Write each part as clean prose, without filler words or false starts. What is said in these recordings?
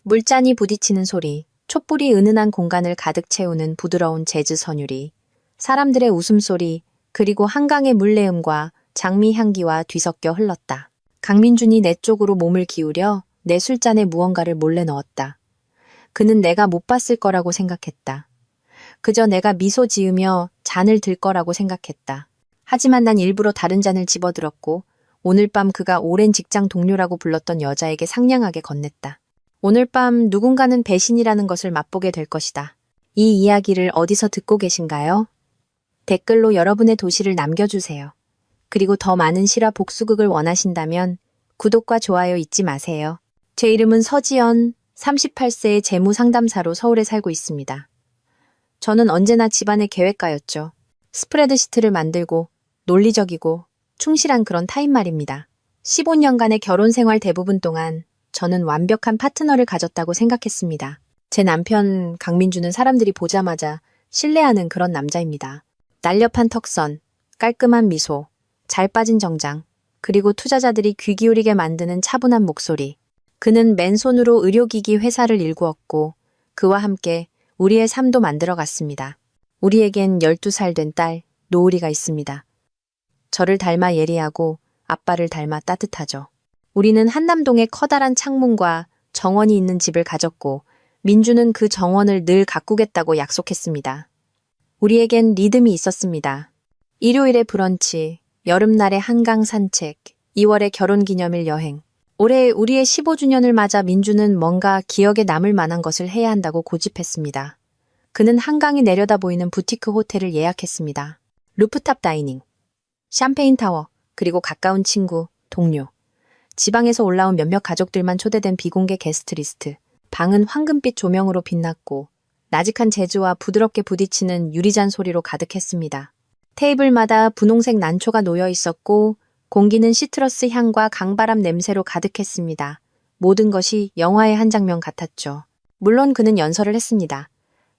물잔이 부딪히는 소리, 촛불이 은은한 공간을 가득 채우는 부드러운 재즈 선율이, 사람들의 웃음소리, 그리고 한강의 물내음과 장미 향기와 뒤섞여 흘렀다. 강민준이 내 쪽으로 몸을 기울여 내 술잔에 무언가를 몰래 넣었다. 그는 내가 못 봤을 거라고 생각했다. 그저 내가 미소 지으며 잔을 들 거라고 생각했다. 하지만 난 일부러 다른 잔을 집어들었고 오늘 밤 그가 오랜 직장 동료라고 불렀던 여자에게 상냥하게 건넸다. 오늘 밤 누군가는 배신이라는 것을 맛보게 될 것이다. 이 이야기를 어디서 듣고 계신가요? 댓글로 여러분의 도시를 남겨주세요. 그리고 더 많은 실화 복수극을 원하신다면 구독과 좋아요 잊지 마세요. 제 이름은 서지연, 38세의 재무상담사로 서울에 살고 있습니다. 저는 언제나 집안의 계획가였죠. 스프레드시트를 만들고 논리적이고 충실한 그런 타인 말입니다. 15년간의 결혼 생활 대부분 동안 저는 완벽한 파트너를 가졌다고 생각했습니다. 제 남편 강민주는 사람들이 보자마자 신뢰하는 그런 남자입니다. 날렵한 턱선, 깔끔한 미소, 잘 빠진 정장, 그리고 투자자들이 귀 기울이게 만드는 차분한 목소리. 그는 맨손으로 의료기기 회사를 일구었고 그와 함께 우리의 삶도 만들어갔습니다. 우리에겐 12살 된 딸, 노을이가 있습니다. 저를 닮아 예리하고 아빠를 닮아 따뜻하죠. 우리는 한남동에 커다란 창문과 정원이 있는 집을 가졌고 민주는 그 정원을 늘 가꾸겠다고 약속했습니다. 우리에겐 리듬이 있었습니다. 일요일의 브런치, 여름날의 한강 산책, 2월의 결혼기념일 여행. 올해 우리의 15주년을 맞아 민주는 뭔가 기억에 남을 만한 것을 해야 한다고 고집했습니다. 그는 한강이 내려다 보이는 부티크 호텔을 예약했습니다. 루프탑 다이닝, 샴페인 타워, 그리고 가까운 친구, 동료. 지방에서 올라온 몇몇 가족들만 초대된 비공개 게스트 리스트. 방은 황금빛 조명으로 빛났고 나직한 재즈와 부드럽게 부딪히는 유리잔 소리로 가득했습니다. 테이블마다 분홍색 난초가 놓여 있었고 공기는 시트러스 향과 강바람 냄새로 가득했습니다. 모든 것이 영화의 한 장면 같았죠. 물론 그는 연설을 했습니다.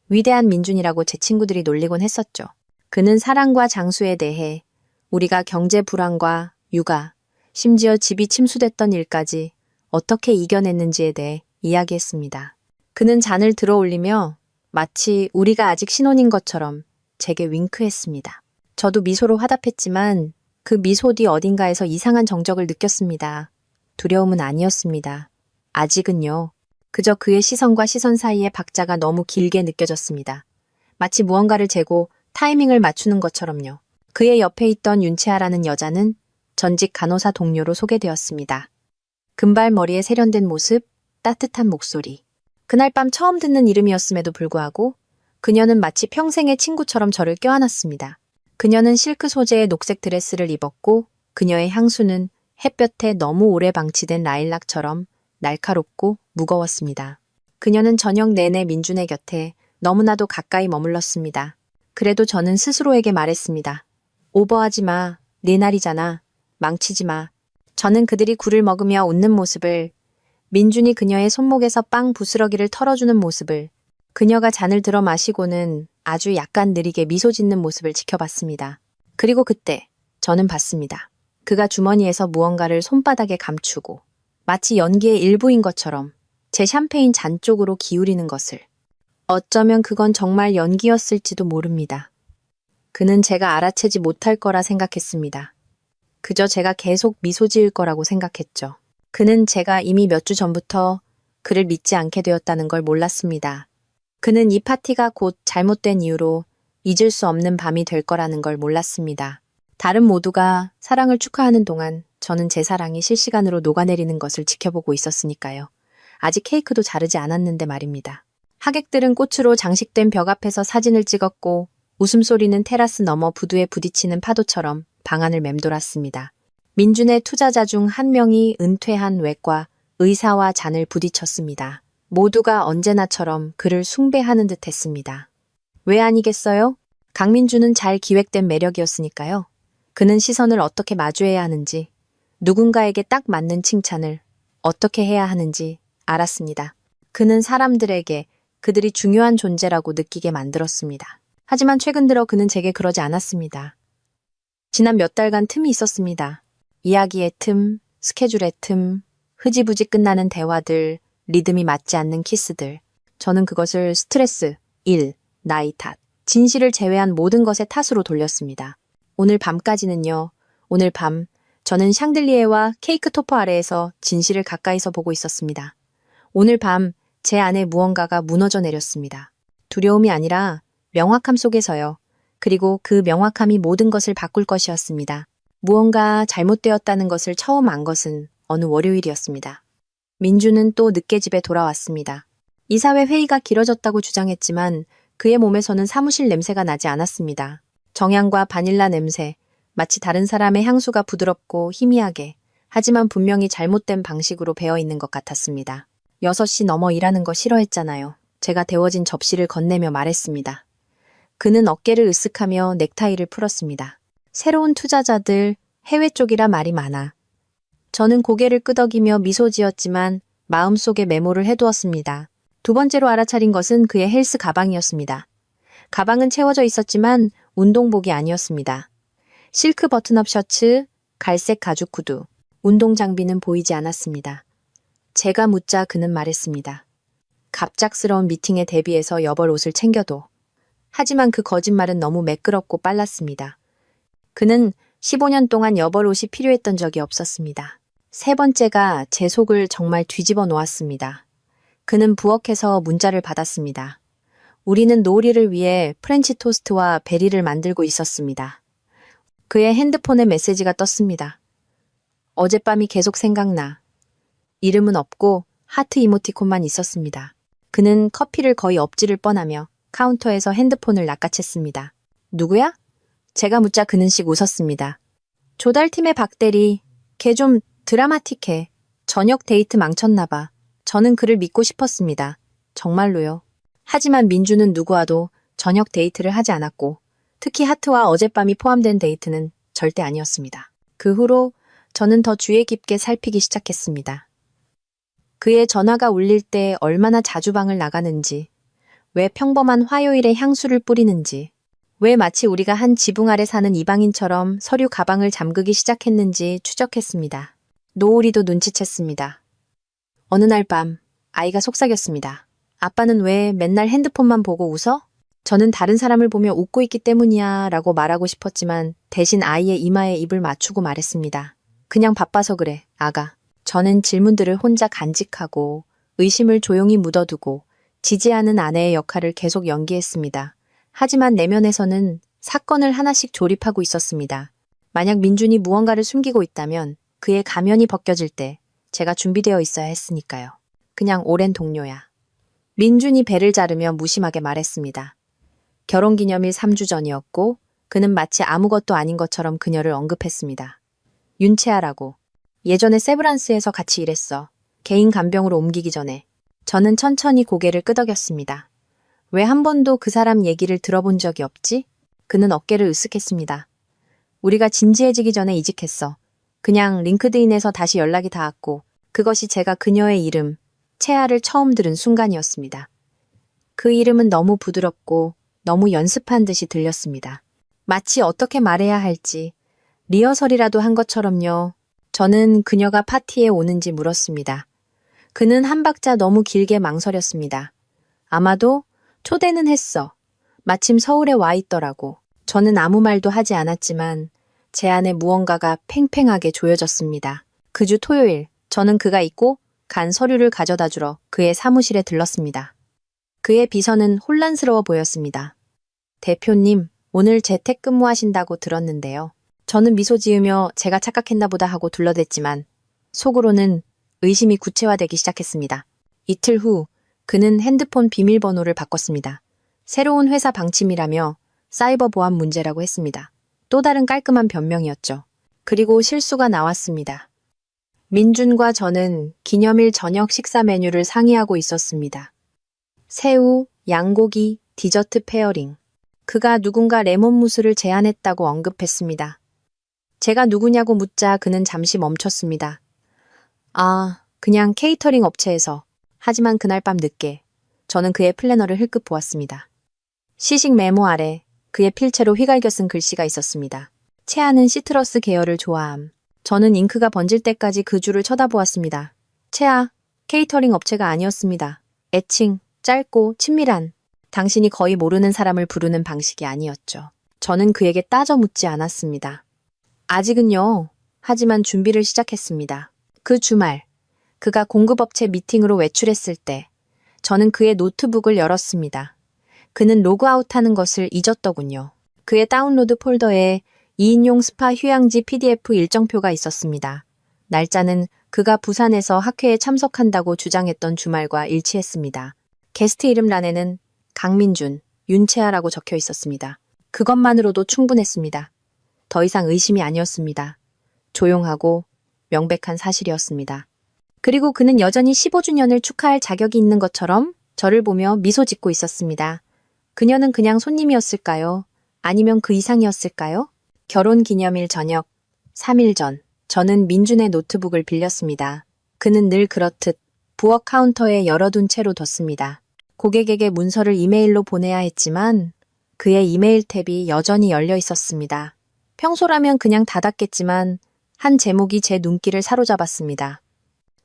위대한 민준이라고 제 친구들이 놀리곤 했었죠. 그는 사랑과 장수에 대해, 우리가 경제 불안과 육아, 심지어 집이 침수됐던 일까지 어떻게 이겨냈는지에 대해 이야기했습니다. 그는 잔을 들어 올리며 마치 우리가 아직 신혼인 것처럼 제게 윙크했습니다. 저도 미소로 화답했지만 그 미소 뒤 어딘가에서 이상한 정적을 느꼈습니다. 두려움은 아니었습니다. 아직은요. 그저 그의 시선과 시선 사이의 박자가 너무 길게 느껴졌습니다. 마치 무언가를 재고 타이밍을 맞추는 것처럼요. 그의 옆에 있던 윤채아라는 여자는 전직 간호사 동료로 소개되었습니다. 금발머리에 세련된 모습, 따뜻한 목소리. 그날 밤 처음 듣는 이름이었음에도 불구하고 그녀는 마치 평생의 친구처럼 저를 껴안았습니다. 그녀는 실크 소재의 녹색 드레스를 입었고 그녀의 향수는 햇볕에 너무 오래 방치된 라일락처럼 날카롭고 무거웠습니다. 그녀는 저녁 내내 민준의 곁에 너무나도 가까이 머물렀습니다. 그래도 저는 스스로에게 말했습니다. 오버하지 마. 네 날이잖아. 망치지 마. 저는 그들이 굴을 먹으며 웃는 모습을, 민준이 그녀의 손목에서 빵 부스러기를 털어주는 모습을, 그녀가 잔을 들어 마시고는 아주 약간 느리게 미소 짓는 모습을 지켜봤습니다. 그리고 그때 저는 봤습니다. 그가 주머니에서 무언가를 손바닥에 감추고 마치 연기의 일부인 것처럼 제 샴페인 잔 쪽으로 기울이는 것을. 어쩌면 그건 정말 연기였을지도 모릅니다. 그는 제가 알아채지 못할 거라 생각했습니다. 그저 제가 계속 미소 지을 거라고 생각했죠. 그는 제가 이미 몇 주 전부터 그를 믿지 않게 되었다는 걸 몰랐습니다. 그는 이 파티가 곧 잘못된 이유로 잊을 수 없는 밤이 될 거라는 걸 몰랐습니다. 다른 모두가 사랑을 축하하는 동안 저는 제 사랑이 실시간으로 녹아내리는 것을 지켜보고 있었으니까요. 아직 케이크도 자르지 않았는데 말입니다. 하객들은 꽃으로 장식된 벽 앞에서 사진을 찍었고 웃음소리는 테라스 너머 부두에 부딪히는 파도처럼 방 안을 맴돌았습니다. 민준의 투자자 중 한 명이 은퇴한 외과 의사와 잔을 부딪혔습니다. 모두가 언제나처럼 그를 숭배하는 듯 했습니다. 왜 아니겠어요? 강민주는 잘 기획된 매력이었으니까요. 그는 시선을 어떻게 마주해야 하는지, 누군가에게 딱 맞는 칭찬을 어떻게 해야 하는지 알았습니다. 그는 사람들에게 그들이 중요한 존재라고 느끼게 만들었습니다. 하지만 최근 들어 그는 제게 그러지 않았습니다. 지난 몇 달간 틈이 있었습니다. 이야기의 틈, 스케줄의 틈, 흐지부지 끝나는 대화들, 리듬이 맞지 않는 키스들. 저는 그것을 스트레스, 일, 나이 탓, 진실을 제외한 모든 것의 탓으로 돌렸습니다. 오늘 밤까지는요. 오늘 밤 저는 샹들리에와 케이크 토퍼 아래에서 진실을 가까이서 보고 있었습니다. 오늘 밤 제 안에 무언가가 무너져 내렸습니다. 두려움이 아니라 명확함 속에서요. 그리고 그 명확함이 모든 것을 바꿀 것이었습니다. 무언가 잘못되었다는 것을 처음 안 것은 어느 월요일이었습니다. 민주는 또 늦게 집에 돌아왔습니다. 이사회 회의가 길어졌다고 주장했지만 그의 몸에서는 사무실 냄새가 나지 않았습니다. 정향과 바닐라 냄새, 마치 다른 사람의 향수가 부드럽고 희미하게, 하지만 분명히 잘못된 방식으로 배어있는 것 같았습니다. 6시 넘어 일하는 거 싫어했잖아요. 제가 데워진 접시를 건네며 말했습니다. 그는 어깨를 으쓱하며 넥타이를 풀었습니다. 새로운 투자자들, 해외 쪽이라 말이 많아. 저는 고개를 끄덕이며 미소 지었지만 마음속에 메모를 해두었습니다. 두 번째로 알아차린 것은 그의 헬스 가방이었습니다. 가방은 채워져 있었지만 운동복이 아니었습니다. 실크 버튼업 셔츠, 갈색 가죽 구두, 운동 장비는 보이지 않았습니다. 제가 묻자 그는 말했습니다. 갑작스러운 미팅에 대비해서 여벌 옷을 챙겨둬. 하지만 그 거짓말은 너무 매끄럽고 빨랐습니다. 그는 15년 동안 여벌 옷이 필요했던 적이 없었습니다. 세 번째가 제 속을 정말 뒤집어 놓았습니다. 그는 부엌에서 문자를 받았습니다. 우리는 노을이를 위해 프렌치 토스트와 베리를 만들고 있었습니다. 그의 핸드폰에 메시지가 떴습니다. 어젯밤이 계속 생각나. 이름은 없고 하트 이모티콘만 있었습니다. 그는 커피를 거의 엎지를 뻔하며 카운터에서 핸드폰을 낚아챘습니다. 누구야? 제가 묻자 그는 씩 웃었습니다. 조달팀의 박대리, 걔 좀 드라마틱해. 저녁 데이트 망쳤나봐. 저는 그를 믿고 싶었습니다. 정말로요. 하지만 민주는 누구와도 저녁 데이트를 하지 않았고 특히 하트와 어젯밤이 포함된 데이트는 절대 아니었습니다. 그 후로 저는 더 주의 깊게 살피기 시작했습니다. 그의 전화가 울릴 때 얼마나 자주 방을 나가는지, 왜 평범한 화요일에 향수를 뿌리는지, 왜 마치 우리가 한 지붕 아래 사는 이방인처럼 서류 가방을 잠그기 시작했는지 추적했습니다. 노을이도 눈치챘습니다. 어느 날 밤 아이가 속삭였습니다. 아빠는 왜 맨날 핸드폰만 보고 웃어? 저는 다른 사람을 보며 웃고 있기 때문이야 라고 말하고 싶었지만 대신 아이의 이마에 입을 맞추고 말했습니다. 그냥 바빠서 그래, 아가. 저는 질문들을 혼자 간직하고 의심을 조용히 묻어두고 지지하는 아내의 역할을 계속 연기했습니다. 하지만 내면에서는 사건을 하나씩 조립하고 있었습니다. 만약 민준이 무언가를 숨기고 있다면 그의 가면이 벗겨질 때 제가 준비되어 있어야 했으니까요. 그냥 오랜 동료야. 민준이 배를 자르며 무심하게 말했습니다. 결혼기념일 3주 전이었고 그는 마치 아무것도 아닌 것처럼 그녀를 언급했습니다. 윤채아라고. 예전에 세브란스에서 같이 일했어. 개인 간병으로 옮기기 전에. 저는 천천히 고개를 끄덕였습니다. 왜 한 번도 그 사람 얘기를 들어본 적이 없지? 그는 어깨를 으쓱했습니다. 우리가 진지해지기 전에 이직했어. 그냥 링크드인에서 다시 연락이 닿았고 그것이 제가 그녀의 이름, 채아를 처음 들은 순간이었습니다. 그 이름은 너무 부드럽고 너무 연습한 듯이 들렸습니다. 마치 어떻게 말해야 할지 리허설이라도 한 것처럼요. 저는 그녀가 파티에 오는지 물었습니다. 그는 한 박자 너무 길게 망설였습니다. 아마도 초대는 했어. 마침 서울에 와 있더라고. 저는 아무 말도 하지 않았지만 제 안에 무언가가 팽팽하게 조여졌습니다. 그 주 토요일, 저는 그가 입고 간 서류를 가져다 주러 그의 사무실에 들렀습니다. 그의 비서는 혼란스러워 보였습니다. 대표님, 오늘 재택근무하신다고 들었는데요. 저는 미소 지으며 제가 착각했나 보다 하고 둘러댔지만 속으로는 의심이 구체화되기 시작했습니다. 이틀 후 그는 핸드폰 비밀번호를 바꿨습니다. 새로운 회사 방침이라며 사이버 보안 문제라고 했습니다. 또 다른 깔끔한 변명이었죠. 그리고 실수가 나왔습니다. 민준과 저는 기념일 저녁 식사 메뉴를 상의하고 있었습니다. 새우, 양고기, 디저트 페어링. 그가 누군가 레몬 무스를 제안했다고 언급했습니다. 제가 누구냐고 묻자 그는 잠시 멈췄습니다. 아, 그냥 케이터링 업체에서. 하지만 그날 밤 늦게 저는 그의 플래너를 흘끗 보았습니다. 시식 메모 아래 그의 필체로 휘갈겨 쓴 글씨가 있었습니다. 채아는 시트러스 계열을 좋아함. 저는 잉크가 번질 때까지 그 줄을 쳐다보았습니다. 채아, 케이터링 업체가 아니었습니다. 애칭, 짧고 친밀한, 당신이 거의 모르는 사람을 부르는 방식이 아니었죠. 저는 그에게 따져 묻지 않았습니다. 아직은요. 하지만 준비를 시작했습니다. 그 주말, 그가 공급업체 미팅으로 외출했을 때 저는 그의 노트북을 열었습니다. 그는 로그아웃하는 것을 잊었더군요. 그의 다운로드 폴더에 2인용 스파 휴양지 PDF 일정표가 있었습니다. 날짜는 그가 부산에서 학회에 참석한다고 주장했던 주말과 일치했습니다. 게스트 이름란에는 강민준, 윤채아라고 적혀 있었습니다. 그것만으로도 충분했습니다. 더 이상 의심이 아니었습니다. 조용하고 명백한 사실이었습니다. 그리고 그는 여전히 15주년을 축하할 자격이 있는 것처럼 저를 보며 미소 짓고 있었습니다. 그녀는 그냥 손님이었을까요? 아니면 그 이상이었을까요? 결혼기념일 저녁 3일 전 저는 민준의 노트북을 빌렸습니다. 그는 늘 그렇듯 부엌 카운터에 열어둔 채로 뒀습니다. 고객에게 문서를 이메일로 보내야 했지만 그의 이메일 탭이 여전히 열려 있었습니다. 평소라면 그냥 닫았겠지만 한 제목이 제 눈길을 사로잡았습니다.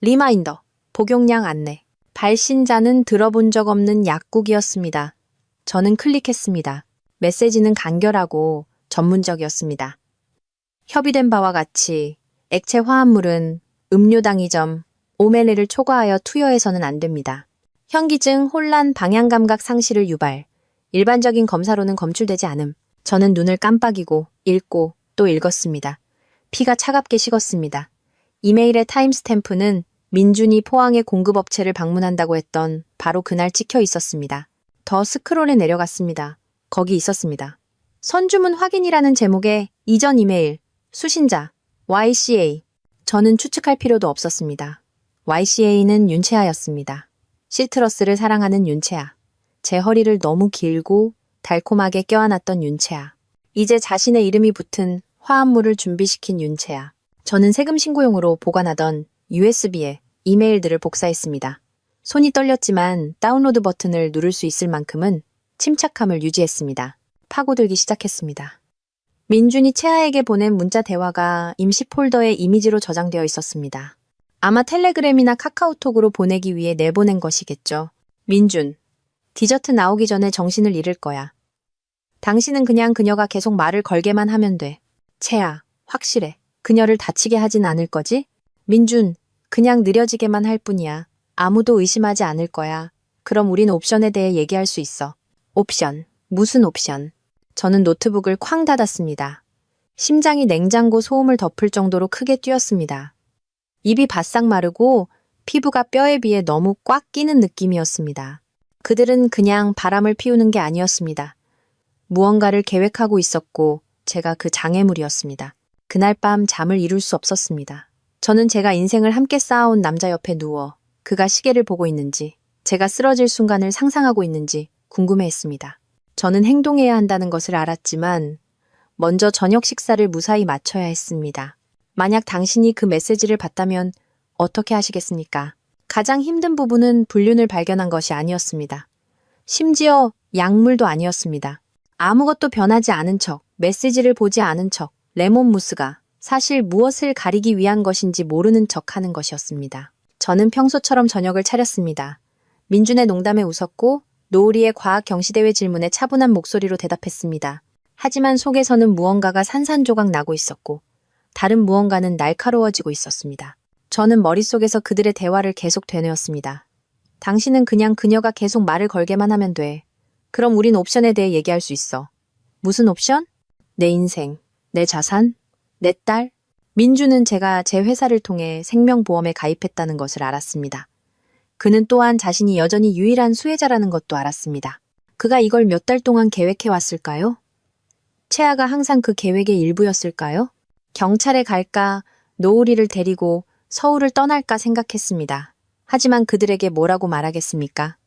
리마인더, 복용량 안내. 발신자는 들어본 적 없는 약국이었습니다. 저는 클릭했습니다. 메시지는 간결하고 전문적이었습니다. 협의된 바와 같이 액체 화합물은 음료 당이점 5ml를 초과하여 투여해서는 안 됩니다. 현기증, 혼란, 방향감각 상실을 유발. 일반적인 검사로는 검출되지 않음. 저는 눈을 깜빡이고 읽고 또 읽었습니다. 피가 차갑게 식었습니다. 이메일의 타임스탬프는 민준이 포항의 공급업체를 방문한다고 했던 바로 그날 찍혀 있었습니다. 더 스크롤에 내려갔습니다. 거기 있었습니다. 선주문 확인이라는 제목의 이전 이메일, 수신자, YCA. 저는 추측할 필요도 없었습니다. YCA는 윤채아였습니다. 시트러스를 사랑하는 윤채아. 제 허리를 너무 길고 달콤하게 껴안았던 윤채아. 이제 자신의 이름이 붙은 화합물을 준비시킨 윤채아. 저는 세금 신고용으로 보관하던 USB에 이메일들을 복사했습니다. 손이 떨렸지만 다운로드 버튼을 누를 수 있을 만큼은 침착함을 유지했습니다. 파고들기 시작했습니다. 민준이 채아에게 보낸 문자 대화가 임시 폴더에 이미지로 저장되어 있었습니다. 아마 텔레그램이나 카카오톡으로 보내기 위해 내보낸 것이겠죠. 민준, 디저트 나오기 전에 정신을 잃을 거야. 당신은 그냥 그녀가 계속 말을 걸게만 하면 돼. 채아, 확실해. 그녀를 다치게 하진 않을 거지? 민준, 그냥 느려지게만 할 뿐이야. 아무도 의심하지 않을 거야. 그럼 우린 옵션에 대해 얘기할 수 있어. 옵션. 무슨 옵션? 저는 노트북을 쾅 닫았습니다. 심장이 냉장고 소음을 덮을 정도로 크게 뛰었습니다. 입이 바싹 마르고 피부가 뼈에 비해 너무 꽉 끼는 느낌이었습니다. 그들은 그냥 바람을 피우는 게 아니었습니다. 무언가를 계획하고 있었고 제가 그 장애물이었습니다. 그날 밤 잠을 이룰 수 없었습니다. 저는 제가 인생을 함께 쌓아온 남자 옆에 누워 그가 시계를 보고 있는지 제가 쓰러질 순간을 상상하고 있는지 궁금해했습니다. 저는 행동해야 한다는 것을 알았지만 먼저 저녁 식사를 무사히 마쳐야 했습니다. 만약 당신이 그 메시지를 봤다면 어떻게 하시겠습니까? 가장 힘든 부분은 불륜을 발견한 것이 아니었습니다. 심지어 약물도 아니었습니다. 아무것도 변하지 않은 척, 메시지를 보지 않은 척, 레몬 무스가 사실 무엇을 가리기 위한 것인지 모르는 척 하는 것이었습니다. 저는 평소처럼 저녁을 차렸습니다. 민준의 농담에 웃었고 노을이의 과학 경시대회 질문에 차분한 목소리로 대답했습니다. 하지만 속에서는 무언가가 산산조각 나고 있었고 다른 무언가는 날카로워지고 있었습니다. 저는 머릿속에서 그들의 대화를 계속 되뇌었습니다. 당신은 그냥 그녀가 계속 말을 걸게만 하면 돼. 그럼 우린 옵션에 대해 얘기할 수 있어. 무슨 옵션? 내 인생, 내 자산, 내 딸. 민주는 제가 제 회사를 통해 생명보험에 가입했다는 것을 알았습니다. 그는 또한 자신이 여전히 유일한 수혜자라는 것도 알았습니다. 그가 이걸 몇 달 동안 계획해 왔을까요? 채아가 항상 그 계획의 일부였을까요? 경찰에 갈까, 노을이를 데리고 서울을 떠날까 생각했습니다. 하지만 그들에게 뭐라고 말하겠습니까?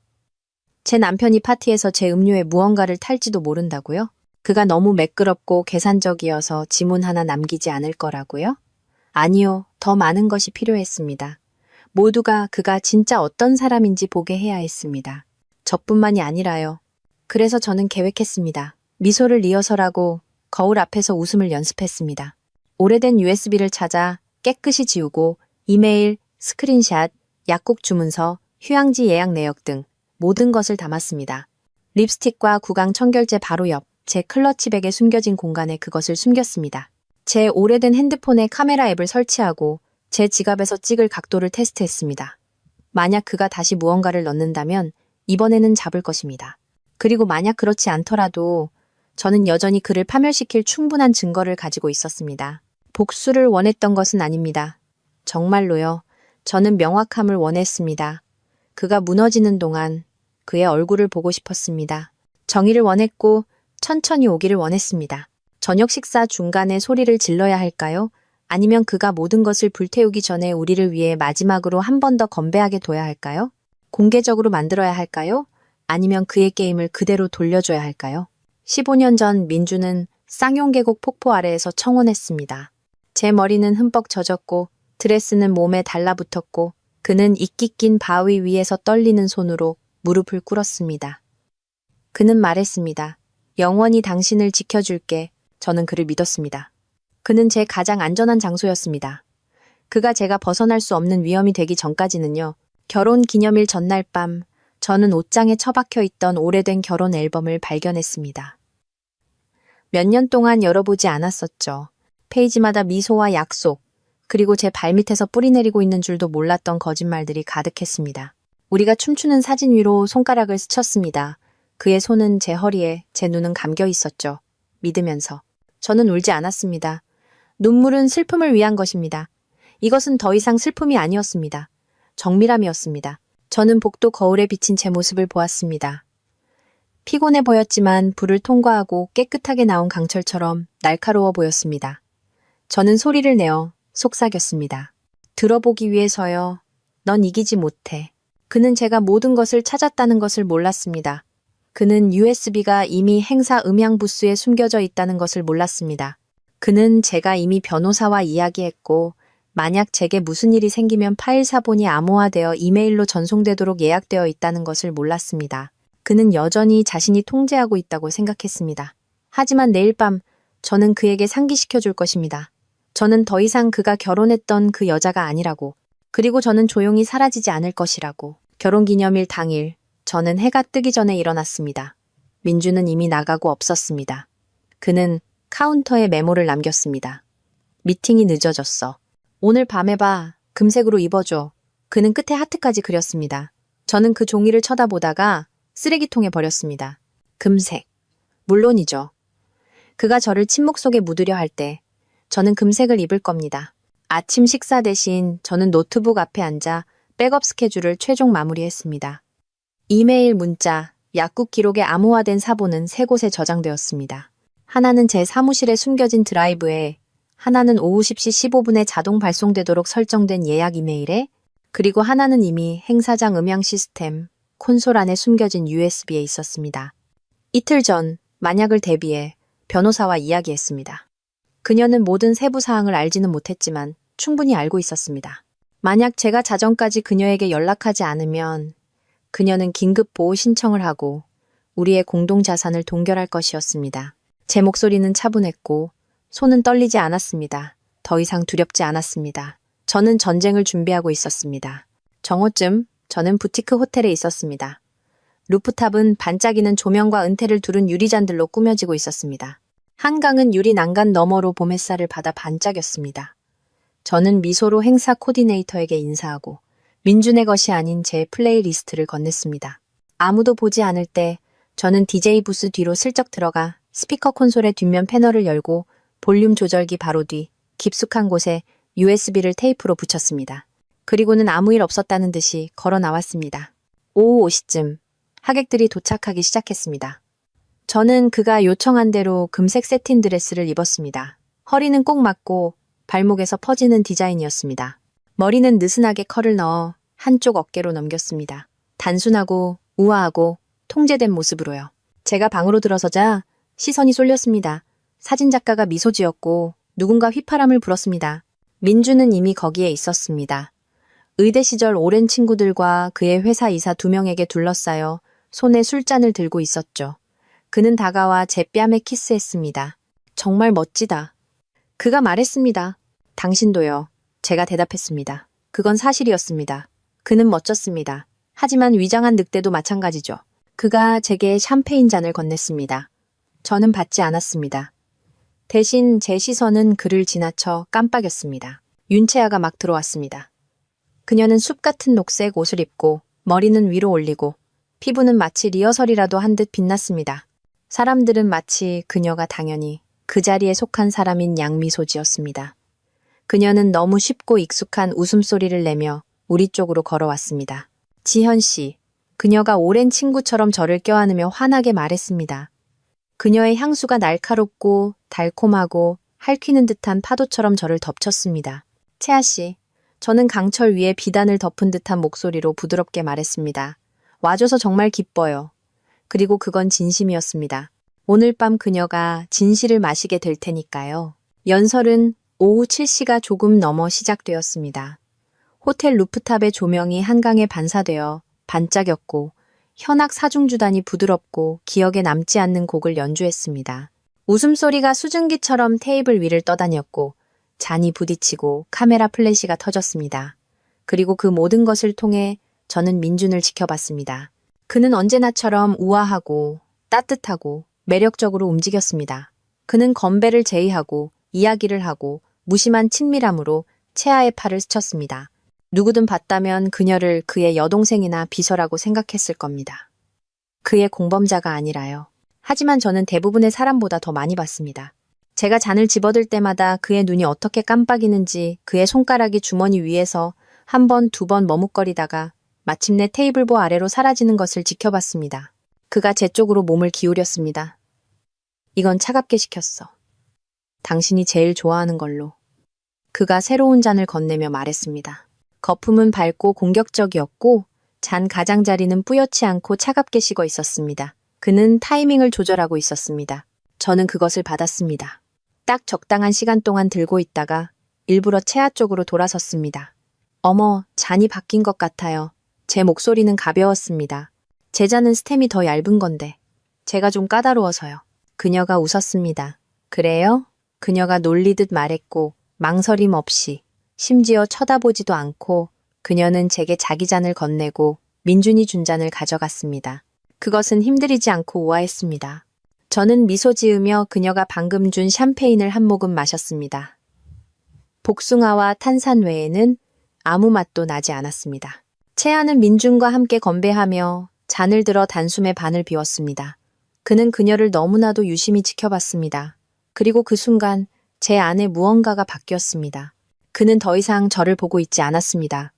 제 남편이 파티에서 제 음료에 무언가를 탈지도 모른다고요? 그가 너무 매끄럽고 계산적이어서 지문 하나 남기지 않을 거라고요? 아니요, 더 많은 것이 필요했습니다. 모두가 그가 진짜 어떤 사람인지 보게 해야 했습니다. 저뿐만이 아니라요. 그래서 저는 계획했습니다. 미소를 리허설하고 거울 앞에서 웃음을 연습했습니다. 오래된 USB를 찾아 깨끗이 지우고 이메일, 스크린샷, 약국 주문서, 휴양지 예약 내역 등 모든 것을 담았습니다. 립스틱과 구강 청결제 바로 옆 제 클러치백에 숨겨진 공간에 그것을 숨겼습니다. 제 오래된 핸드폰에 카메라 앱을 설치하고 제 지갑에서 찍을 각도를 테스트했습니다. 만약 그가 다시 무언가를 넣는다면 이번에는 잡을 것입니다. 그리고 만약 그렇지 않더라도 저는 여전히 그를 파멸시킬 충분한 증거를 가지고 있었습니다. 복수를 원했던 것은 아닙니다. 정말로요. 저는 명확함을 원했습니다. 그가 무너지는 동안 그의 얼굴을 보고 싶었습니다. 정의를 원했고 천천히 오기를 원했습니다. 저녁 식사 중간에 소리를 질러야 할까요? 아니면 그가 모든 것을 불태우기 전에 우리를 위해 마지막으로 한 번 더 건배하게 둬야 할까요? 공개적으로 만들어야 할까요? 아니면 그의 게임을 그대로 돌려줘야 할까요? 15년 전 민주는 쌍용계곡 폭포 아래에서 청혼했습니다. 제 머리는 흠뻑 젖었고 드레스는 몸에 달라붙었고 그는 이끼 낀 바위 위에서 떨리는 손으로 무릎을 꿇었습니다. 그는 말했습니다. 영원히 당신을 지켜줄게. 저는 그를 믿었습니다. 그는 제 가장 안전한 장소였습니다. 그가 제가 벗어날 수 없는 위험이 되기 전까지는요. 결혼 기념일 전날 밤 저는 옷장에 처박혀 있던 오래된 결혼 앨범을 발견했습니다. 몇 년 동안 열어보지 않았었죠. 페이지마다 미소와 약속, 그리고 제 발밑에서 뿌리내리고 있는 줄도 몰랐던 거짓말들이 가득했습니다. 우리가 춤추는 사진 위로 손가락을 스쳤습니다. 그의 손은 제 허리에, 제 눈은 감겨 있었죠. 믿으면서. 저는 울지 않았습니다. 눈물은 슬픔을 위한 것입니다. 이것은 더 이상 슬픔이 아니었습니다. 정밀함이었습니다. 저는 복도 거울에 비친 제 모습을 보았습니다. 피곤해 보였지만 불을 통과하고 깨끗하게 나온 강철처럼 날카로워 보였습니다. 저는 소리를 내어 속삭였습니다. 들어보기 위해서요. 넌 이기지 못해. 그는 제가 모든 것을 찾았다는 것을 몰랐습니다. 그는 USB가 이미 행사 음향 부스에 숨겨져 있다는 것을 몰랐습니다. 그는 제가 이미 변호사와 이야기했고 만약 제게 무슨 일이 생기면 파일 사본이 암호화되어 이메일로 전송되도록 예약되어 있다는 것을 몰랐습니다. 그는 여전히 자신이 통제하고 있다고 생각했습니다. 하지만 내일 밤 저는 그에게 상기시켜 줄 것입니다. 저는 더 이상 그가 결혼했던 그 여자가 아니라고. 그리고 저는 조용히 사라지지 않을 것이라고. 결혼기념일 당일 저는 해가 뜨기 전에 일어났습니다. 민주는 이미 나가고 없었습니다. 그는 카운터에 메모를 남겼습니다. 미팅이 늦어졌어. 오늘 밤에 봐. 금색으로 입어줘. 그는 끝에 하트까지 그렸습니다. 저는 그 종이를 쳐다보다가 쓰레기통에 버렸습니다. 금색. 물론이죠. 그가 저를 침묵 속에 묻으려 할 때 저는 금색을 입을 겁니다. 아침 식사 대신 저는 노트북 앞에 앉아 백업 스케줄을 최종 마무리했습니다. 이메일, 문자, 약국 기록에 암호화된 사본은 세 곳에 저장되었습니다. 하나는 제 사무실에 숨겨진 드라이브에, 하나는 오후 10시 15분에 자동 발송되도록 설정된 예약 이메일에, 그리고 하나는 이미 행사장 음향 시스템, 콘솔 안에 숨겨진 USB에 있었습니다. 이틀 전 만약을 대비해 변호사와 이야기했습니다. 그녀는 모든 세부 사항을 알지는 못했지만 충분히 알고 있었습니다. 만약 제가 자정까지 그녀에게 연락하지 않으면 그녀는 긴급 보호 신청을 하고 우리의 공동 자산을 동결할 것이었습니다. 제 목소리는 차분했고 손은 떨리지 않았습니다. 더 이상 두렵지 않았습니다. 저는 전쟁을 준비하고 있었습니다. 정오쯤 저는 부티크 호텔에 있었습니다. 루프탑은 반짝이는 조명과 은테를 두른 유리잔들로 꾸며지고 있었습니다. 한강은 유리 난간 너머로 봄 햇살을 받아 반짝였습니다. 저는 미소로 행사 코디네이터에게 인사하고 민준의 것이 아닌 제 플레이리스트를 건넸습니다. 아무도 보지 않을 때 저는 DJ 부스 뒤로 슬쩍 들어가 스피커 콘솔의 뒷면 패널을 열고 볼륨 조절기 바로 뒤 깊숙한 곳에 USB를 테이프로 붙였습니다. 그리고는 아무 일 없었다는 듯이 걸어 나왔습니다. 오후 5시쯤 하객들이 도착하기 시작했습니다. 저는 그가 요청한 대로 금색 세틴 드레스를 입었습니다. 허리는 꼭 맞고 발목에서 퍼지는 디자인이었습니다. 머리는 느슨하게 컬을 넣어 한쪽 어깨로 넘겼습니다. 단순하고 우아하고 통제된 모습으로요. 제가 방으로 들어서자 시선이 쏠렸습니다. 사진작가가 미소 지었고 누군가 휘파람을 불었습니다. 민주는 이미 거기에 있었습니다. 의대 시절 오랜 친구들과 그의 회사 이사 2명에게 둘러싸여 손에 술잔을 들고 있었죠. 그는 다가와 제 뺨에 키스했습니다. 정말 멋지다. 그가 말했습니다. 당신도요. 제가 대답했습니다. 그건 사실이었습니다. 그는 멋졌습니다. 하지만 위장한 늑대도 마찬가지죠. 그가 제게 샴페인 잔을 건넸습니다. 저는 받지 않았습니다. 대신 제 시선은 그를 지나쳐 깜빡였습니다. 윤채아가 막 들어왔습니다. 그녀는 숲 같은 녹색 옷을 입고 머리는 위로 올리고 피부는 마치 리허설이라도 한 듯 빛났습니다. 사람들은 마치 그녀가 당연히 그 자리에 속한 사람인 양미소 지었습니다. 그녀는 너무 쉽고 익숙한 웃음소리를 내며 우리 쪽으로 걸어왔습니다. 지현 씨, 그녀가 오랜 친구처럼 저를 껴안으며 환하게 말했습니다. 그녀의 향수가 날카롭고 달콤하고 핥히는 듯한 파도처럼 저를 덮쳤습니다. 채아 씨, 저는 강철 위에 비단을 덮은 듯한 목소리로 부드럽게 말했습니다. 와줘서 정말 기뻐요. 그리고 그건 진심이었습니다. 오늘 밤 그녀가 진실을 마시게 될 테니까요. 연설은 오후 7시가 조금 넘어 시작되었습니다. 호텔 루프탑의 조명이 한강에 반사되어 반짝였고 현악 사중주단이 부드럽고 기억에 남지 않는 곡을 연주했습니다. 웃음소리가 수증기처럼 테이블 위를 떠다녔고 잔이 부딪히고 카메라 플래시가 터졌습니다. 그리고 그 모든 것을 통해 저는 민준을 지켜봤습니다. 그는 언제나처럼 우아하고 따뜻하고 매력적으로 움직였습니다. 그는 건배를 제의하고 이야기를 하고 무심한 친밀함으로 채아의 팔을 스쳤습니다. 누구든 봤다면 그녀를 그의 여동생이나 비서라고 생각했을 겁니다. 그의 공범자가 아니라요. 하지만 저는 대부분의 사람보다 더 많이 봤습니다. 제가 잔을 집어들 때마다 그의 눈이 어떻게 깜빡이는지 그의 손가락이 주머니 위에서 한 번, 두 번 머뭇거리다가 마침내 테이블보 아래로 사라지는 것을 지켜봤습니다. 그가 제 쪽으로 몸을 기울였습니다. 이건 차갑게 시켰어. 당신이 제일 좋아하는 걸로. 그가 새로운 잔을 건네며 말했습니다. 거품은 밝고 공격적이었고 잔 가장자리는 뿌옇지 않고 차갑게 식어 있었습니다. 그는 타이밍을 조절하고 있었습니다. 저는 그것을 받았습니다. 딱 적당한 시간 동안 들고 있다가 일부러 채아 쪽으로 돌아섰습니다. 어머, 잔이 바뀐 것 같아요. 제 목소리는 가벼웠습니다. 제 잔은 스템이 더 얇은 건데 제가 좀 까다로워서요. 그녀가 웃었습니다. 그래요? 그녀가 놀리듯 말했고 망설임 없이 심지어 쳐다보지도 않고 그녀는 제게 자기 잔을 건네고 민준이 준 잔을 가져갔습니다. 그것은 힘들이지 않고 우아했습니다. 저는 미소 지으며 그녀가 방금 준 샴페인을 한 모금 마셨습니다. 복숭아와 탄산 외에는 아무 맛도 나지 않았습니다. 채아는 민준과 함께 건배하며 잔을 들어 단숨에 반을 비웠습니다. 그는 그녀를 너무나도 유심히 지켜봤습니다. 그리고 그 순간 제 안에 무언가가 바뀌었습니다. 그는 더 이상 저를 보고 있지 않았습니다.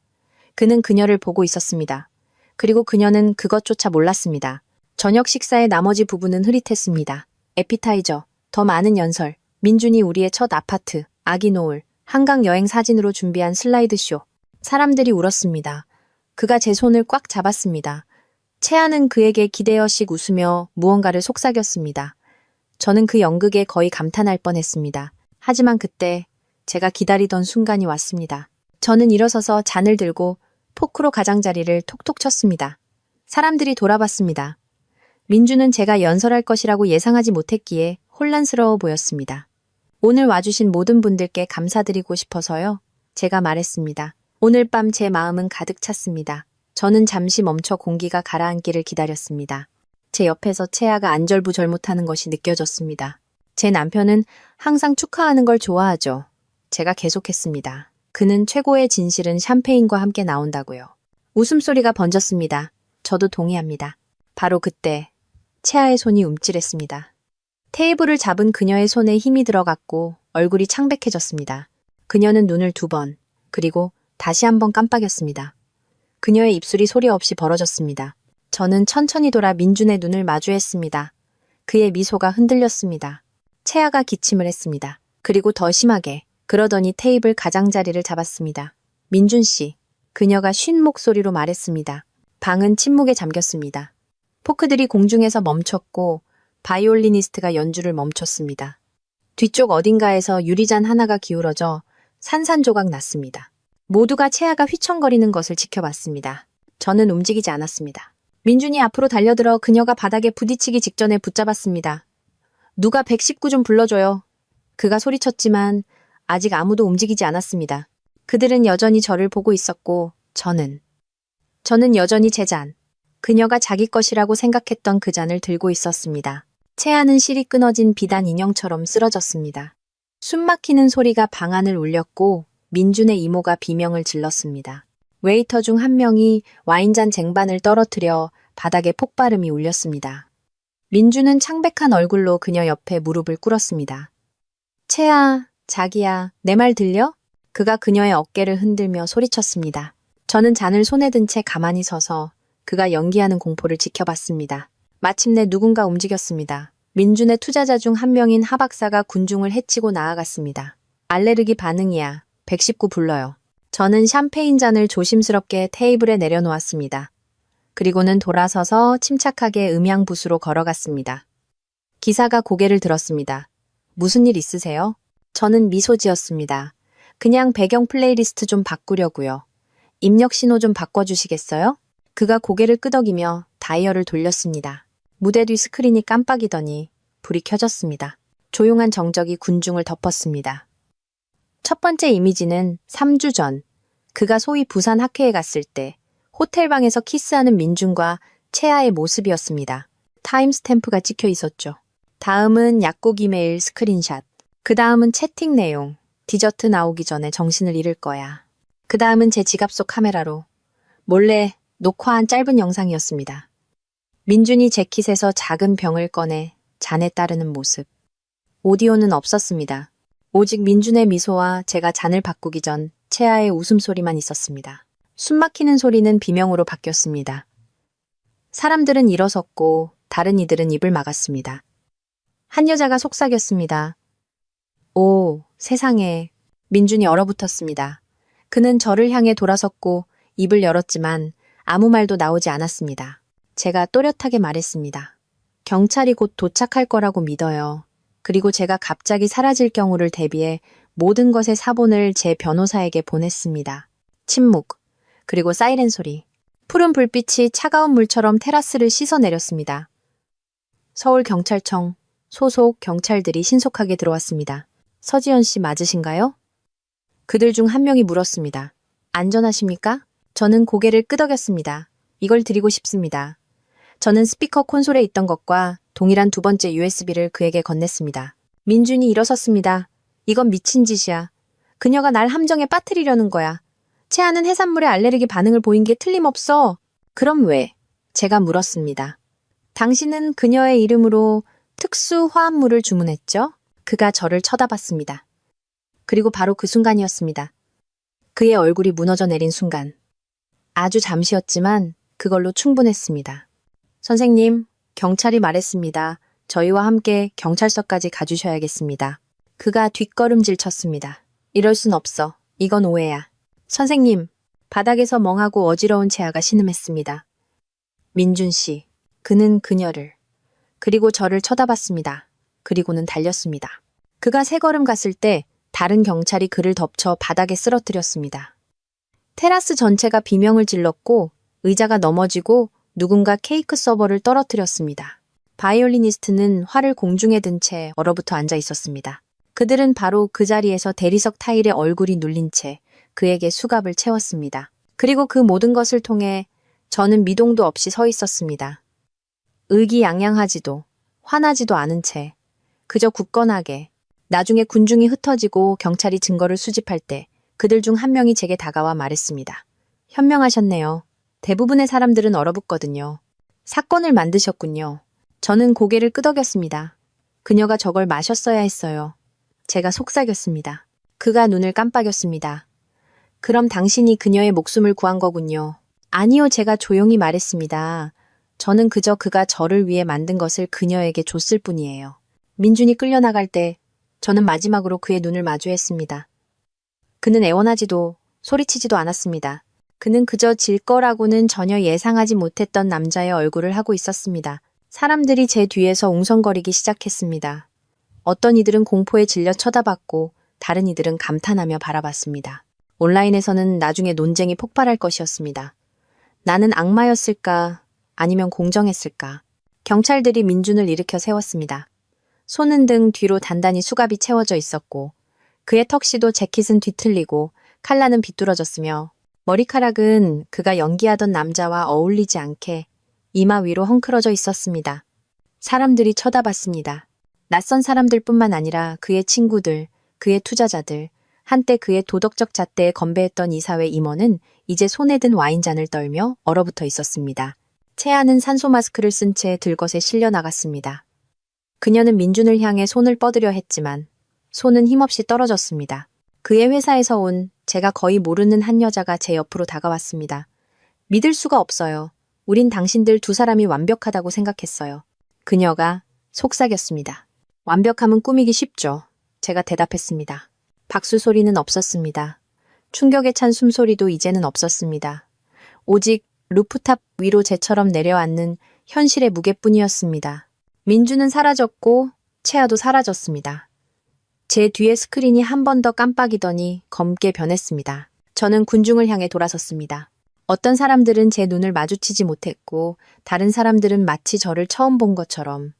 그는 그녀를 보고 있었습니다. 그리고 그녀는 그것조차 몰랐습니다. 저녁 식사의 나머지 부분은 흐릿했습니다. 에피타이저, 더 많은 연설, 민준이 우리의 첫 아파트, 아기 노을, 한강 여행 사진으로 준비한 슬라이드쇼. 사람들이 울었습니다. 그가 제 손을 꽉 잡았습니다. 채아는 그에게 기대어씩 웃으며 무언가를 속삭였습니다. 저는 그 연극에 거의 감탄할 뻔했습니다. 하지만 그때 제가 기다리던 순간이 왔습니다. 저는 일어서서 잔을 들고 포크로 가장자리를 톡톡 쳤습니다. 사람들이 돌아봤습니다. 민주는 제가 연설할 것이라고 예상하지 못했기에 혼란스러워 보였습니다. 오늘 와주신 모든 분들께 감사드리고 싶어서요. 제가 말했습니다. 오늘 밤 제 마음은 가득 찼습니다. 저는 잠시 멈춰 공기가 가라앉기를 기다렸습니다. 제 옆에서 채아가 안절부절 못하는 것이 느껴졌습니다. 제 남편은 항상 축하하는 걸 좋아하죠. 제가 계속했습니다. 그는 최고의 진실은 샴페인과 함께 나온다고요. 웃음소리가 번졌습니다. 저도 동의합니다. 바로 그때 채아의 손이 움찔했습니다. 테이블을 잡은 그녀의 손에 힘이 들어갔고 얼굴이 창백해졌습니다. 그녀는 눈을 2번, 그리고 다시 한 번 깜빡였습니다. 그녀의 입술이 소리 없이 벌어졌습니다. 저는 천천히 돌아 민준의 눈을 마주했습니다. 그의 미소가 흔들렸습니다. 채아가 기침을 했습니다. 그리고 더 심하게, 그러더니 테이블 가장자리를 잡았습니다. 민준 씨, 그녀가 쉰 목소리로 말했습니다. 방은 침묵에 잠겼습니다. 포크들이 공중에서 멈췄고 바이올리니스트가 연주를 멈췄습니다. 뒤쪽 어딘가에서 유리잔 하나가 기울어져 산산조각 났습니다. 모두가 채아가 휘청거리는 것을 지켜봤습니다. 저는 움직이지 않았습니다. 민준이 앞으로 달려들어 그녀가 바닥에 부딪히기 직전에 붙잡았습니다. 누가 119 좀 불러줘요. 그가 소리쳤지만 아직 아무도 움직이지 않았습니다. 그들은 여전히 저를 보고 있었고 저는 저는 여전히 제 잔, 그녀가 자기 것이라고 생각했던 그 잔을 들고 있었습니다. 채아는 실이 끊어진 비단 인형처럼 쓰러졌습니다. 숨막히는 소리가 방 안을 울렸고 민준의 이모가 비명을 질렀습니다. 웨이터 중 한 명이 와인잔 쟁반을 떨어뜨려 바닥에 폭발음이 울렸습니다. 민준은 창백한 얼굴로 그녀 옆에 무릎을 꿇었습니다. 채아, 자기야, 내 말 들려? 그가 그녀의 어깨를 흔들며 소리쳤습니다. 저는 잔을 손에 든 채 가만히 서서 그가 연기하는 공포를 지켜봤습니다. 마침내 누군가 움직였습니다. 민준의 투자자 중 한 명인 하 박사가 군중을 헤치고 나아갔습니다. 알레르기 반응이야. 119 불러요. 저는 샴페인 잔을 조심스럽게 테이블에 내려놓았습니다. 그리고는 돌아서서 침착하게 음향부스로 걸어갔습니다. 기사가 고개를 들었습니다. 무슨 일 있으세요? 저는 미소 지었습니다. 그냥 배경 플레이리스트 좀 바꾸려고요. 입력 신호 좀 바꿔주시겠어요? 그가 고개를 끄덕이며 다이얼을 돌렸습니다. 무대 뒤 스크린이 깜빡이더니 불이 켜졌습니다. 조용한 정적이 군중을 덮었습니다. 첫 번째 이미지는 3주 전, 그가 소위 부산 학회에 갔을 때 호텔방에서 키스하는 민준과 채아의 모습이었습니다. 타임스탬프가 찍혀 있었죠. 다음은 약국 이메일 스크린샷. 그 다음은 채팅 내용. 디저트 나오기 전에 정신을 잃을 거야. 그 다음은 제 지갑 속 카메라로 몰래 녹화한 짧은 영상이었습니다. 민준이 재킷에서 작은 병을 꺼내 잔에 따르는 모습. 오디오는 없었습니다. 오직 민준의 미소와 제가 잔을 바꾸기 전 채아의 웃음소리만 있었습니다. 숨막히는 소리는 비명으로 바뀌었습니다. 사람들은 일어섰고 다른 이들은 입을 막았습니다. 한 여자가 속삭였습니다. 오, 세상에. 민준이 얼어붙었습니다. 그는 저를 향해 돌아섰고 입을 열었지만 아무 말도 나오지 않았습니다. 제가 또렷하게 말했습니다. 경찰이 곧 도착할 거라고 믿어요. 그리고 제가 갑자기 사라질 경우를 대비해 모든 것의 사본을 제 변호사에게 보냈습니다. 침묵, 그리고 사이렌 소리. 푸른 불빛이 차가운 물처럼 테라스를 씻어내렸습니다. 서울경찰청 소속 경찰들이 신속하게 들어왔습니다. 서지연 씨 맞으신가요? 그들 중 한 명이 물었습니다. 안전하십니까? 저는 고개를 끄덕였습니다. 이걸 드리고 싶습니다. 저는 스피커 콘솔에 있던 것과 동일한 두 번째 USB를 그에게 건넸습니다. 민준이 일어섰습니다. 이건 미친 짓이야. 그녀가 날 함정에 빠뜨리려는 거야. 채아는 해산물에 알레르기 반응을 보인 게 틀림없어. 그럼 왜? 제가 물었습니다. 당신은 그녀의 이름으로 특수 화합물을 주문했죠? 그가 저를 쳐다봤습니다. 그리고 바로 그 순간이었습니다. 그의 얼굴이 무너져 내린 순간. 아주 잠시였지만 그걸로 충분했습니다. 선생님, 경찰이 말했습니다. 저희와 함께 경찰서까지 가주셔야겠습니다. 그가 뒷걸음질 쳤습니다. 이럴 순 없어. 이건 오해야. 선생님, 바닥에서 멍하고 어지러운 채아가 신음했습니다. 민준 씨, 그는 그녀를, 그리고 저를 쳐다봤습니다. 그리고는 달렸습니다. 그가 세 걸음 갔을 때 다른 경찰이 그를 덮쳐 바닥에 쓰러뜨렸습니다. 테라스 전체가 비명을 질렀고 의자가 넘어지고 누군가 케이크 서버를 떨어뜨렸습니다. 바이올리니스트는 활을 공중에 든 채 얼어붙어 앉아 있었습니다. 그들은 바로 그 자리에서 대리석 타일에 얼굴이 눌린 채 그에게 수갑을 채웠습니다. 그리고 그 모든 것을 통해 저는 미동도 없이 서 있었습니다. 의기양양하지도 화나지도 않은 채 그저 굳건하게. 나중에 군중이 흩어지고 경찰이 증거를 수집할 때 그들 중 한 명이 제게 다가와 말했습니다. 현명하셨네요. 대부분의 사람들은 얼어붙거든요. 사건을 만드셨군요. 저는 고개를 끄덕였습니다. 그녀가 저걸 마셨어야 했어요. 제가 속삭였습니다. 그가 눈을 깜빡였습니다. 그럼 당신이 그녀의 목숨을 구한 거군요. 아니요, 제가 조용히 말했습니다. 저는 그저 그가 저를 위해 만든 것을 그녀에게 줬을 뿐이에요. 민준이 끌려나갈 때 저는 마지막으로 그의 눈을 마주했습니다. 그는 애원하지도 소리치지도 않았습니다. 그는 그저 질 거라고는 전혀 예상하지 못했던 남자의 얼굴을 하고 있었습니다. 사람들이 제 뒤에서 웅성거리기 시작했습니다. 어떤 이들은 공포에 질려 쳐다봤고 다른 이들은 감탄하며 바라봤습니다. 온라인에서는 나중에 논쟁이 폭발할 것이었습니다. 나는 악마였을까? 아니면 공정했을까? 경찰들이 민준을 일으켜 세웠습니다. 손은 등 뒤로 단단히 수갑이 채워져 있었고 그의 턱시도 재킷은 뒤틀리고 칼라는 비뚤어졌으며 머리카락은 그가 연기하던 남자와 어울리지 않게 이마 위로 헝클어져 있었습니다. 사람들이 쳐다봤습니다. 낯선 사람들뿐만 아니라 그의 친구들, 그의 투자자들, 한때 그의 도덕적 잣대에 건배했던 이사회 임원은 이제 손에 든 와인잔을 떨며 얼어붙어 있었습니다. 채아는 산소 마스크를 쓴 채 들것에 실려 나갔습니다. 그녀는 민준을 향해 손을 뻗으려 했지만 손은 힘없이 떨어졌습니다. 그의 회사에서 온 제가 거의 모르는 한 여자가 제 옆으로 다가왔습니다. 믿을 수가 없어요. 우린 당신들 두 사람이 완벽하다고 생각했어요. 그녀가 속삭였습니다. 완벽함은 꾸미기 쉽죠. 제가 대답했습니다. 박수 소리는 없었습니다. 충격에 찬 숨소리도 이제는 없었습니다. 오직 루프탑 위로 제처럼 내려앉는 현실의 무게뿐이었습니다. 민주는 사라졌고 채아도 사라졌습니다. 제 뒤에 스크린이 한 번 더 깜빡이더니 검게 변했습니다. 저는 군중을 향해 돌아섰습니다. 어떤 사람들은 제 눈을 마주치지 못했고 다른 사람들은 마치 저를 처음 본 것처럼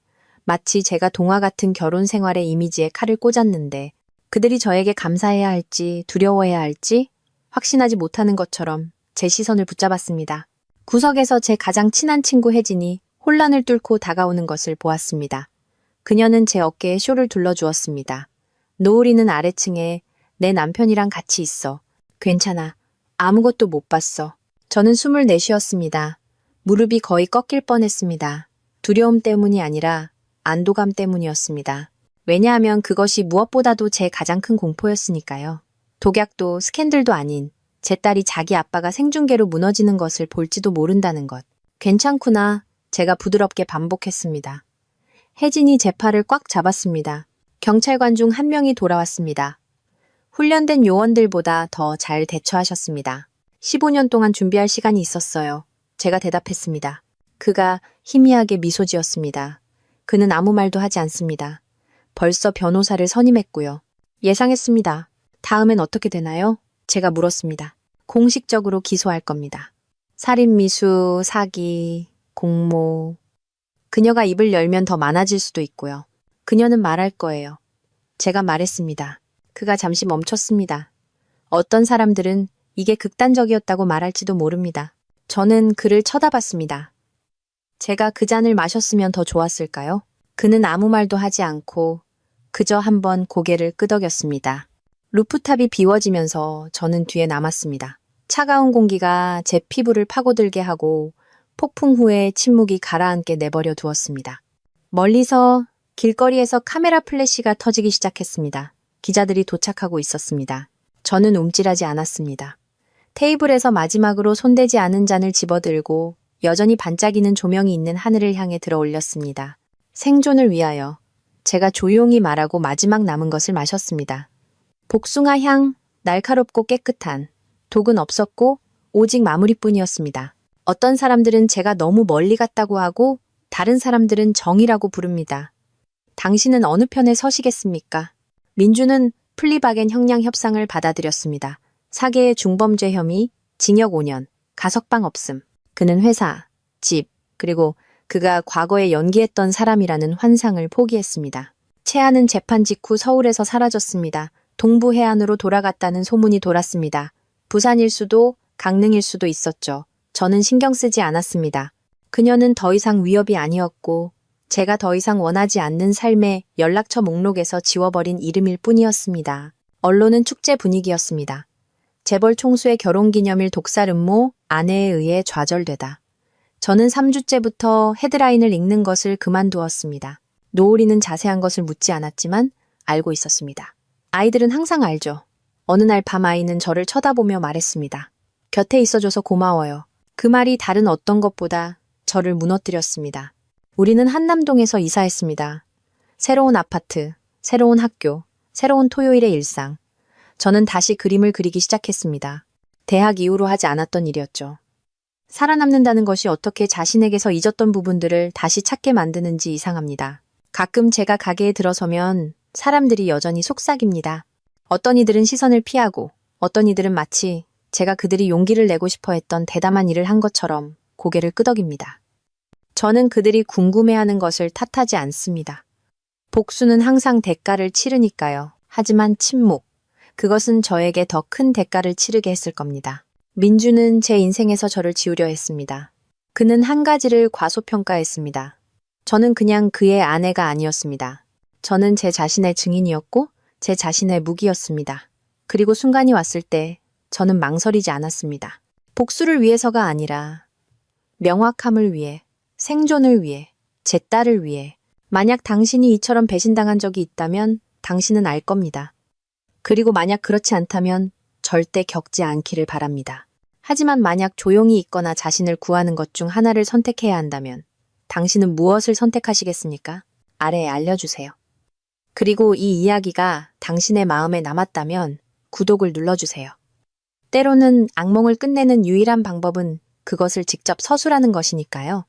마치 제가 동화 같은 결혼 생활의 이미지에 칼을 꽂았는데 그들이 저에게 감사해야 할지 두려워해야 할지 확신하지 못하는 것처럼 제 시선을 붙잡았습니다. 구석에서 제 가장 친한 친구 혜진이 혼란을 뚫고 다가오는 것을 보았습니다. 그녀는 제 어깨에 쇼를 둘러주었습니다. 노을이는 아래층에 내 남편이랑 같이 있어. 괜찮아. 아무것도 못 봤어. 저는 숨을 내쉬었습니다. 무릎이 거의 꺾일 뻔했습니다. 두려움 때문이 아니라 안도감 때문이었습니다. 왜냐하면 그것이 무엇보다도 제 가장 큰 공포였으니까요. 독약도 스캔들도 아닌 제 딸이 자기 아빠가 생중계로 무너지는 것을 볼지도 모른다는 것. 괜찮구나. 제가 부드럽게 반복했습니다. 혜진이 제 팔을 꽉 잡았습니다. 경찰관 중 한 명이 돌아왔습니다. 훈련된 요원들보다 더 잘 대처하셨습니다. 15년 동안 준비할 시간이 있었어요. 제가 대답했습니다. 그가 희미하게 미소 지었습니다. 그는 아무 말도 하지 않습니다. 벌써 변호사를 선임했고요. 예상했습니다. 다음엔 어떻게 되나요? 제가 물었습니다. 공식적으로 기소할 겁니다. 살인미수, 사기, 공모. 그녀가 입을 열면 더 많아질 수도 있고요. 그녀는 말할 거예요. 제가 말했습니다. 그가 잠시 멈췄습니다. 어떤 사람들은 이게 극단적이었다고 말할지도 모릅니다. 저는 그를 쳐다봤습니다. 제가 그 잔을 마셨으면 더 좋았을까요? 그는 아무 말도 하지 않고 그저 한번 고개를 끄덕였습니다. 루프탑이 비워지면서 저는 뒤에 남았습니다. 차가운 공기가 제 피부를 파고들게 하고 폭풍 후에 침묵이 가라앉게 내버려 두었습니다. 멀리서 길거리에서 카메라 플래시가 터지기 시작했습니다. 기자들이 도착하고 있었습니다. 저는 움찔하지 않았습니다. 테이블에서 마지막으로 손대지 않은 잔을 집어들고 여전히 반짝이는 조명이 있는 하늘을 향해 들어 올렸습니다. 생존을 위하여 제가 조용히 말하고 마지막 남은 것을 마셨습니다. 복숭아 향, 날카롭고 깨끗한, 독은 없었고 오직 마무리뿐이었습니다. 어떤 사람들은 제가 너무 멀리 갔다고 하고 다른 사람들은 정이라고 부릅니다. 당신은 어느 편에 서시겠습니까? 민주는 플리바겐 형량 협상을 받아들였습니다. 사개의 중범죄 혐의, 징역 5년, 가석방 없음. 그는 회사, 집, 그리고 그가 과거에 연기했던 사람이라는 환상을 포기했습니다. 채아는 재판 직후 서울에서 사라졌습니다. 동부 해안으로 돌아갔다는 소문이 돌았습니다. 부산일 수도 강릉일 수도 있었죠. 저는 신경 쓰지 않았습니다. 그녀는 더 이상 위협이 아니었고 제가 더 이상 원하지 않는 삶의 연락처 목록에서 지워버린 이름일 뿐이었습니다. 언론은 축제 분위기였습니다. 재벌 총수의 결혼기념일 독살 음모, 아내에 의해 좌절되다. 저는 3주째부터 헤드라인을 읽는 것을 그만두었습니다. 노을이는 자세한 것을 묻지 않았지만 알고 있었습니다. 아이들은 항상 알죠. 어느 날 밤 아이는 저를 쳐다보며 말했습니다. 곁에 있어줘서 고마워요. 그 말이 다른 어떤 것보다 저를 무너뜨렸습니다. 우리는 한남동에서 이사했습니다. 새로운 아파트, 새로운 학교, 새로운 토요일의 일상. 저는 다시 그림을 그리기 시작했습니다. 대학 이후로 하지 않았던 일이었죠. 살아남는다는 것이 어떻게 자신에게서 잊었던 부분들을 다시 찾게 만드는지 이상합니다. 가끔 제가 가게에 들어서면 사람들이 여전히 속삭입니다. 어떤 이들은 시선을 피하고 어떤 이들은 마치 제가 그들이 용기를 내고 싶어 했던 대담한 일을 한 것처럼 고개를 끄덕입니다. 저는 그들이 궁금해하는 것을 탓하지 않습니다. 복수는 항상 대가를 치르니까요. 하지만 침묵, 그것은 저에게 더 큰 대가를 치르게 했을 겁니다. 민주는 제 인생에서 저를 지우려 했습니다. 그는 한 가지를 과소평가했습니다. 저는 그냥 그의 아내가 아니었습니다. 저는 제 자신의 증인이었고 제 자신의 무기였습니다. 그리고 순간이 왔을 때 저는 망설이지 않았습니다. 복수를 위해서가 아니라 명확함을 위해, 생존을 위해, 제 딸을 위해. 만약 당신이 이처럼 배신당한 적이 있다면 당신은 알 겁니다. 그리고 만약 그렇지 않다면 절대 겪지 않기를 바랍니다. 하지만 만약 조용히 있거나 자신을 구하는 것 중 하나를 선택해야 한다면 당신은 무엇을 선택하시겠습니까? 아래에 알려주세요. 그리고 이 이야기가 당신의 마음에 남았다면 구독을 눌러주세요. 때로는 악몽을 끝내는 유일한 방법은 그것을 직접 서술하는 것이니까요.